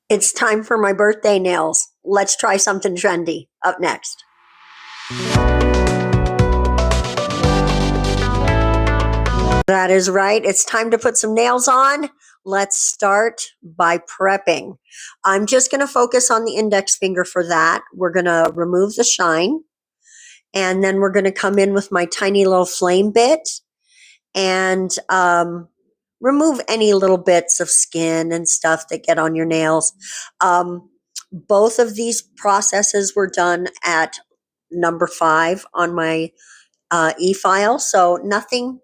It's time for my birthday nails. Let's try something trendy. Up next. That is right. It's time to put some nails on. Let's start by prepping. I'm just going to focus on the index finger for that. We're going to remove the shine, and then we're going to come in with my tiny little flame bit and remove any little bits of skin and stuff that get on your nails. Both of these processes were done at number 5 on my e-file, so nothing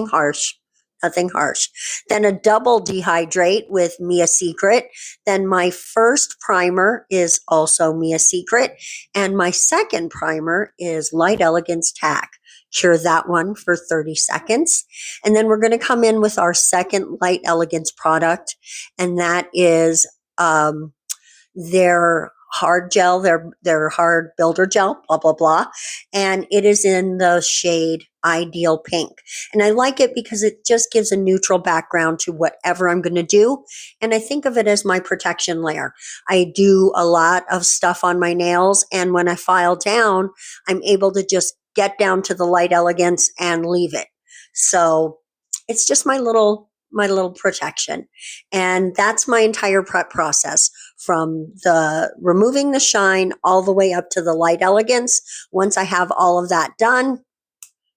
harsh. Nothing harsh. Then a double dehydrate with Mia Secret. Then my first primer is also Mia Secret. And my second primer is Light Elegance Tack. Cure that one for 30 seconds. And then we're going to come in with our second Light Elegance product. And that is their hard gel, their hard builder gel, blah, blah, blah. And it is in the shade Ideal Pink. And I like it because it just gives a neutral background to whatever I'm going to do. And I think of it as my protection layer. I do a lot of stuff on my nails. And when I file down, I'm able to just get down to the Light Elegance and leave it. So it's just my little protection. And that's my entire prep process, from the removing the shine all the way up to the Light Elegance. Once I have all of that done,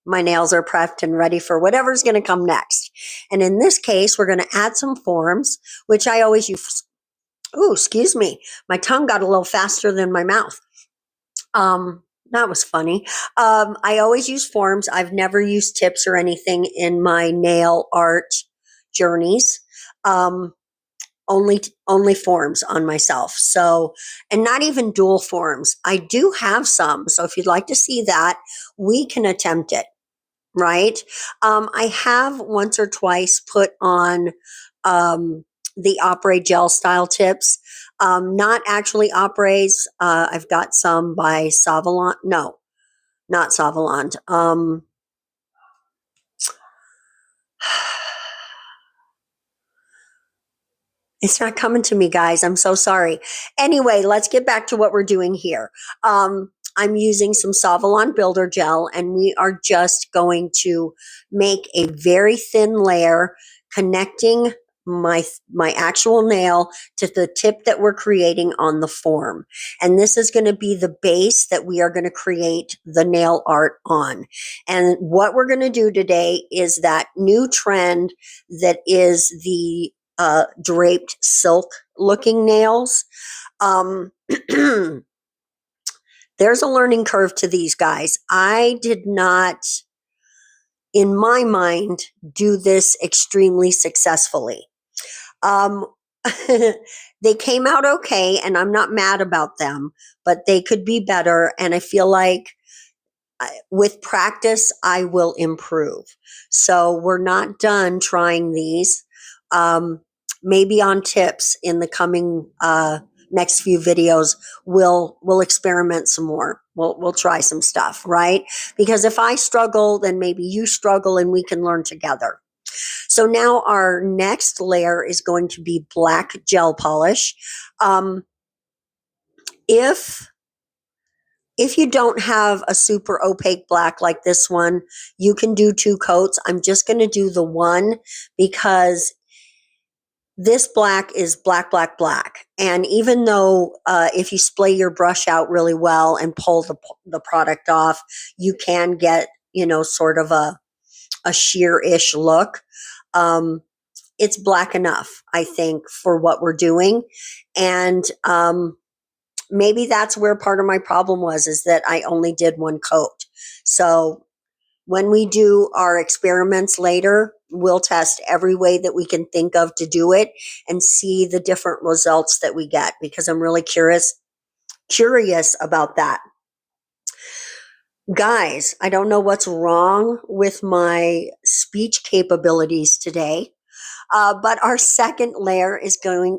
my nails are prepped and ready for whatever's going to come next. And in this case, we're going to add some forms, which I always use. Oh, excuse me. My tongue got a little faster than my mouth. That was funny. I always use forms. I've never used tips or anything in my nail art journeys. Only forms on myself. So, and not even dual forms. I do have some. So if you'd like to see that, we can attempt it, right? I have once or twice put on the Opera gel style tips. Not actually Operas. I've got some by Savant. No, not Savant. It's not coming to me, guys. I'm so sorry. Anyway, let's get back to what we're doing here. I'm using some Savant Builder Gel, and we are just going to make a very thin layer connecting my actual nail to the tip that we're creating on the form. And this is going to be the base that we are going to create the nail art on. And what we're going to do today is that new trend that is the draped silk looking nails. There's a learning curve to these, guys. I did not, in my mind, do this extremely successfully. They came out okay, and I'm not mad about them, but they could be better. And I feel like with practice, I will improve. So we're not done trying these. Maybe on tips in the coming next few videos, we'll experiment some more. We'll try some stuff, right? Because if I struggle, then maybe you struggle, and we can learn together. So now our next layer is going to be black gel polish. If you don't have a super opaque black like this one, you can do 2 coats. I'm just going to do the one because this black is black, black, black. And even though if you splay your brush out really well and pull the product off, you can get, sort of a sheer-ish look. It's black enough, I think, for what we're doing. And maybe that's where part of my problem was, is that I only did 1 coat. So when we do our experiments later, we'll test every way that we can think of to do it and see the different results that we get, because I'm really curious about that. Guys, I don't know what's wrong with my speech capabilities today, but our second layer is going...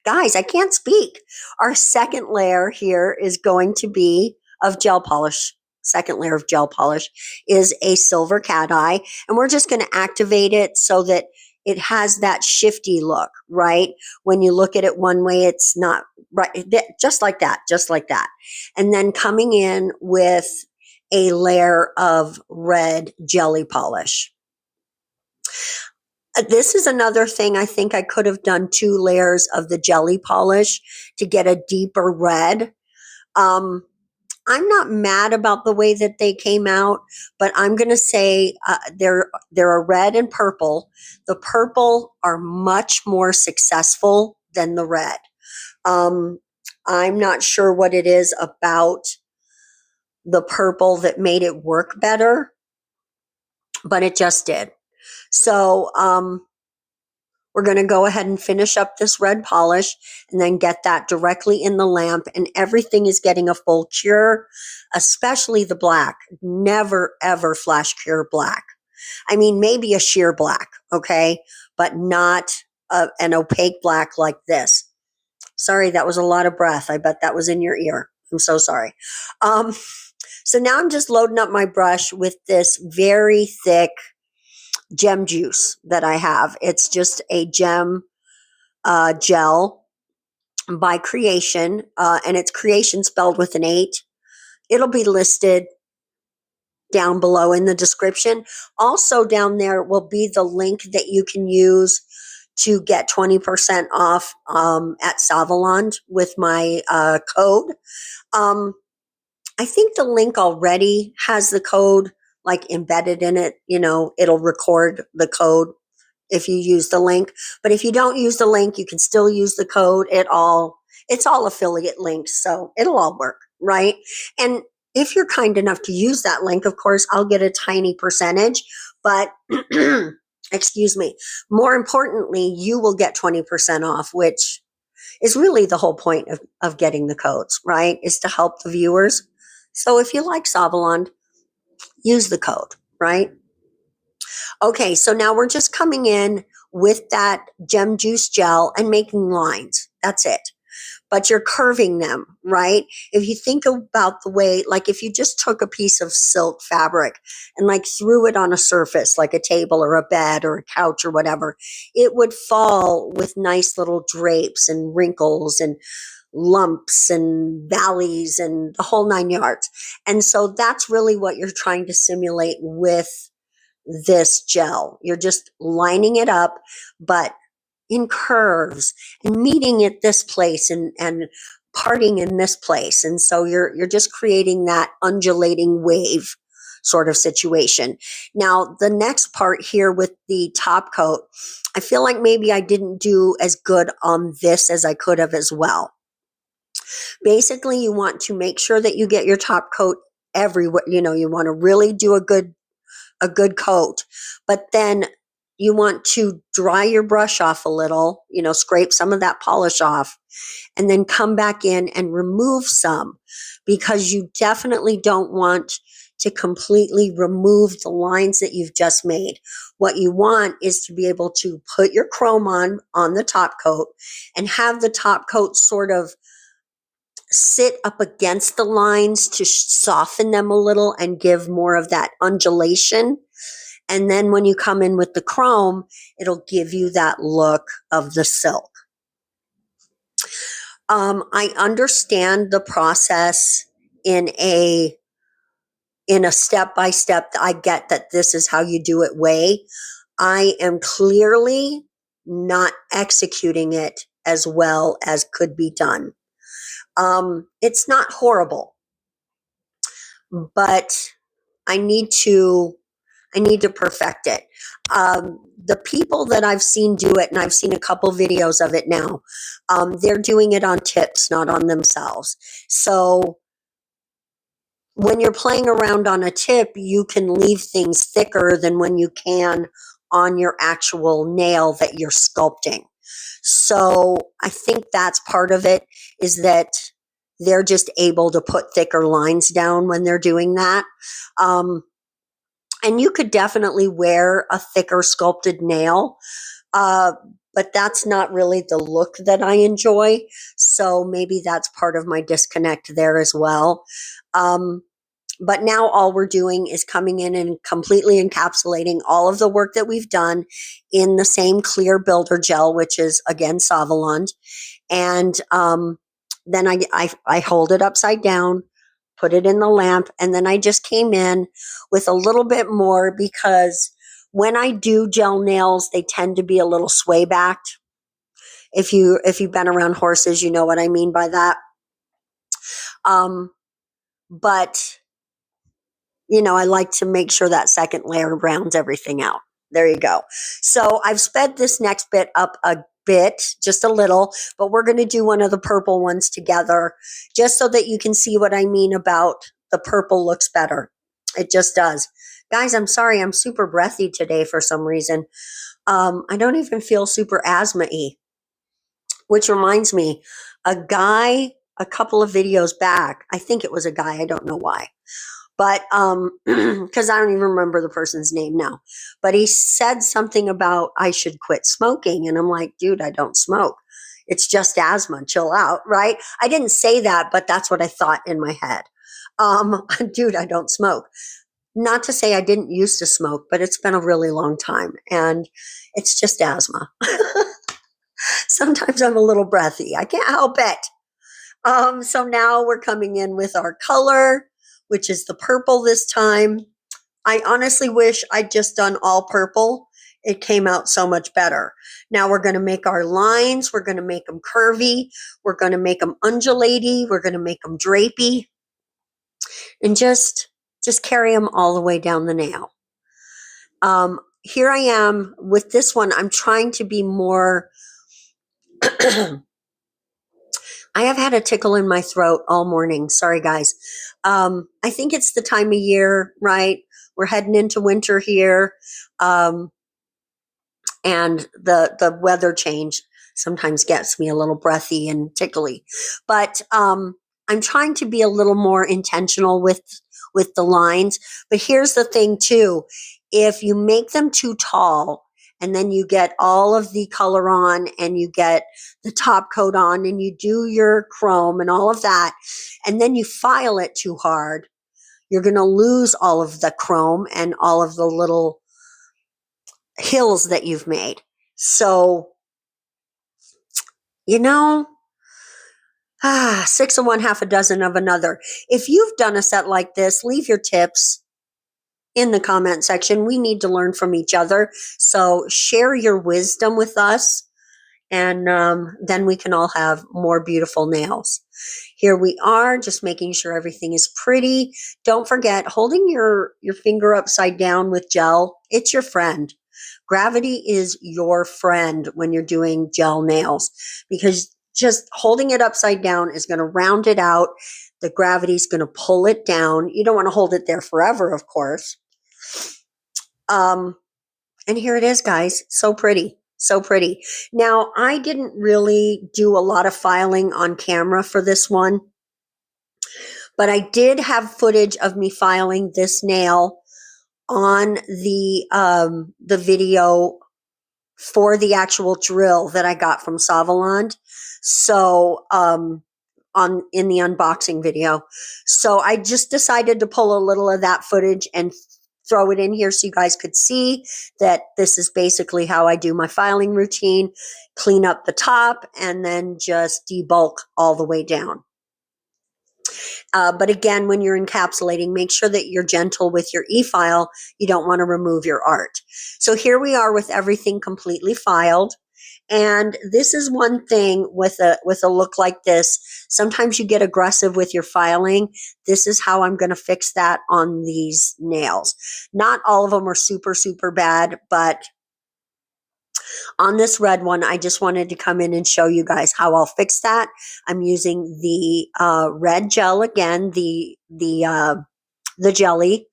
Guys, I can't speak. Our second layer here is going to be of gel polish. Second layer of gel polish is a silver cat eye, and we're just going to activate it so that it has that shifty look, right? When you look at it one way, it's not right. Just like that, just like that. And then coming in with a layer of red jelly polish. This is another thing. I think I could have done 2 layers of the jelly polish to get a deeper red. Um, I'm not mad about the way that they came out, but I'm going to say they're a red and purple. The purple are much more successful than the red. Um, I'm not sure what it is about the purple that made it work better, but it just did. So we're going to go ahead and finish up this red polish and then get that directly in the lamp, and everything is getting a full cure, especially the black. Never, ever flash cure black. I mean, maybe a sheer black, okay, but not an opaque black like this. Sorry, that was a lot of breath. I bet that was in your ear. I'm so sorry. So now I'm just loading up my brush with this very thick gem juice that I have. It's just a gem gel by Creation, and it's Creation spelled with an 8. It'll be listed down below in the description. Also down there will be the link that you can use to get 20% off at Savalon with my code. I think the link already has the code like embedded in it. You know, it'll record the code if you use the link. But if you don't use the link, you can still use the code. It's all affiliate links, so it'll all work, right? And if you're kind enough to use that link, of course, I'll get a tiny percentage, but excuse me. More importantly, you will get 20% off, which is really the whole point of getting the codes, right? Is to help the viewers. So if you like Savalon, use the code, right? Okay, so now we're just coming in with that gem juice gel and making lines. That's it. But you're curving them, right? If you think about the way, like if you just took a piece of silk fabric and like threw it on a surface, like a table or a bed or a couch or whatever, it would fall with nice little drapes and wrinkles and lumps and valleys and the whole 9 yards. And so that's really what you're trying to simulate with this gel. You're just lining it up, but in curves and meeting at this place and parting in this place. And so you're just creating that undulating wave sort of situation. Now, the next part here with the top coat, I feel like maybe I didn't do as good on this as I could have as well. Basically, you want to make sure that you get your top coat everywhere. You know, you want to really do a good coat, but then you want to dry your brush off a little, you know, scrape some of that polish off, and then come back in and remove some, because you definitely don't want to completely remove the lines that you've just made. What you want is to be able to put your chrome on the top coat and have the top coat sort of sit up against the lines to soften them a little and give more of that undulation. And then when you come in with the chrome, it'll give you that look of the silk. I understand the process in a step-by-step. I get that this is how you do it way. I am clearly not executing it as well as could be done. It's not horrible, but I need to perfect it. The people that I've seen do it, and I've seen a couple videos of it now, they're doing it on tips, not on themselves. So when you're playing around on a tip, you can leave things thicker than when you can on your actual nail that you're sculpting. So I think that's part of it, is that they're just able to put thicker lines down when they're doing that. And you could definitely wear a thicker sculpted nail, but that's not really the look that I enjoy. So maybe that's part of my disconnect there as well. But now all we're doing is coming in and completely encapsulating all of the work that we've done in the same clear builder gel, which is again Saviland. And then I hold it upside down, put it in the lamp, and then I just came in with a little bit more because when I do gel nails, they tend to be a little sway backed. If you've been around horses, you know what I mean by that. But I like to make sure that second layer rounds everything out. There you go. So I've sped this next bit up a bit, just a little, but we're going to do one of the purple ones together just so that you can see what I mean about the purple looks better. It just does. Guys, I'm sorry. I'm super breathy today for some reason. I don't even feel super asthma-y, which reminds me, a guy a couple of videos back, I think it was a guy, I don't know why, but because I don't even remember the person's name now, but he said something about I should quit smoking, and I'm like, dude, I don't smoke. It's just asthma. Chill out, right? I didn't say that, but that's what I thought in my head. Dude, I don't smoke. Not to say I didn't used to smoke, but it's been a really long time, and it's just asthma. Sometimes I'm a little breathy. I can't help it. So now we're coming in with our color, which is the purple this time. I honestly wish I'd just done all purple. It came out so much better. Now we're going to make our lines. We're going to make them curvy. We're going to make them undulaty. We're going to make them drapey. And just carry them all the way down the nail. Here I am with this one. I'm trying to be more... I have had a tickle in my throat all morning. Sorry, guys. I think it's the time of year, right? We're heading into winter here. And the weather change sometimes gets me a little breathy and tickly. But I'm trying to be a little more intentional with the lines. But here's the thing, too. If you make them too tall, and then you get all of the color on and you get the top coat on and you do your chrome and all of that, and then you file it too hard, you're going to lose all of the chrome and all of the little hills that you've made. So, 6 of one, half a dozen of another. If you've done a set like this, leave your tips in the comment section. We need to learn from each other. So share your wisdom with us, and then we can all have more beautiful nails. Here we are, just making sure everything is pretty. Don't forget, holding your finger upside down with gel, it's your friend. Gravity is your friend when you're doing gel nails, because just holding it upside down is going to round it out. The gravity is going to pull it down. You don't want to hold it there forever, of course. And here it is, guys. So pretty. So pretty. Now, I didn't really do a lot of filing on camera for this one, but I did have footage of me filing this nail on the video for the actual drill that I got from Saviland. So, in the unboxing video. So I just decided to pull a little of that footage and throw it in here so you guys could see that this is basically how I do my filing routine. Clean up the top and then just debulk all the way down. But again, when you're encapsulating, make sure that you're gentle with your e-file. You don't want to remove your art. So here we are with everything completely filed. And this is one thing with a look like this. Sometimes you get aggressive with your filing. This is how I'm going to fix that on these nails. Not all of them are super, super bad, but on this red one, I just wanted to come in and show you guys how I'll fix that. I'm using the red gel again, the jelly.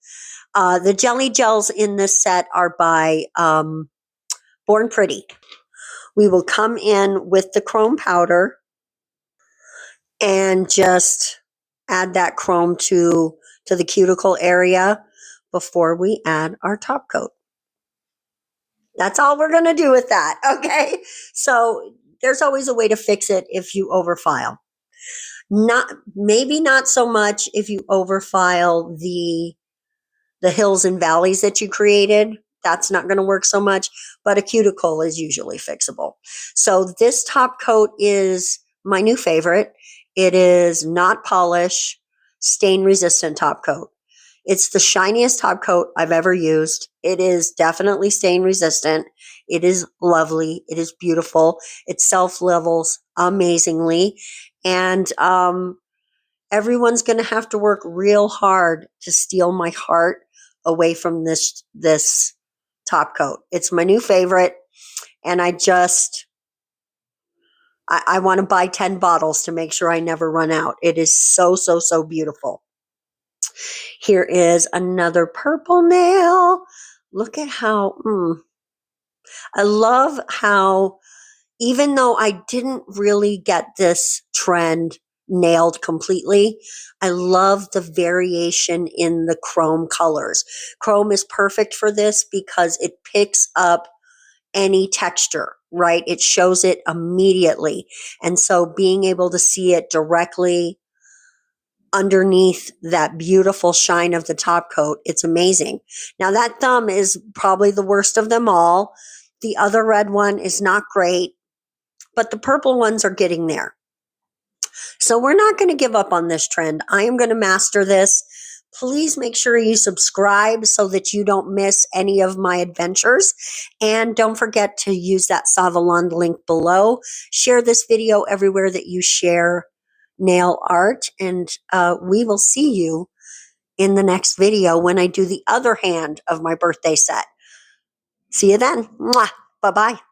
The jelly gels in this set are by Born Pretty. We will come in with the chrome powder and just add that chrome to the cuticle area before we add our top coat. That's all we're going to do with that, okay? So there's always a way to fix it if you overfile. Not maybe not so much if you overfile the hills and valleys that you created. That's not going to work so much, but a cuticle is usually fixable. So this top coat is my new favorite. It is not polish, stain resistant top coat. It's the shiniest top coat I've ever used. It is definitely stain resistant. It is lovely. It is beautiful. It self levels amazingly. And everyone's going to have to work real hard to steal my heart away from this top coat. It's my new favorite, and I want to buy 10 bottles to make sure I never run out. It is so so so beautiful. Here is another purple nail. Look at how I love how, even though I didn't really get this trend nailed completely, I love the variation in the chrome colors. Chrome is perfect for this because it picks up any texture, right? It shows it immediately. And so being able to see it directly underneath that beautiful shine of the top coat, it's amazing. Now that thumb is probably the worst of them all. The other red one is not great, but the purple ones are getting there. So we're not going to give up on this trend. I am going to master this. Please make sure you subscribe so that you don't miss any of my adventures. And don't forget to use that Savalon link below. Share this video everywhere that you share nail art. And we will see you in the next video when I do the other hand of my birthday set. See you then. Mwah. Bye-bye.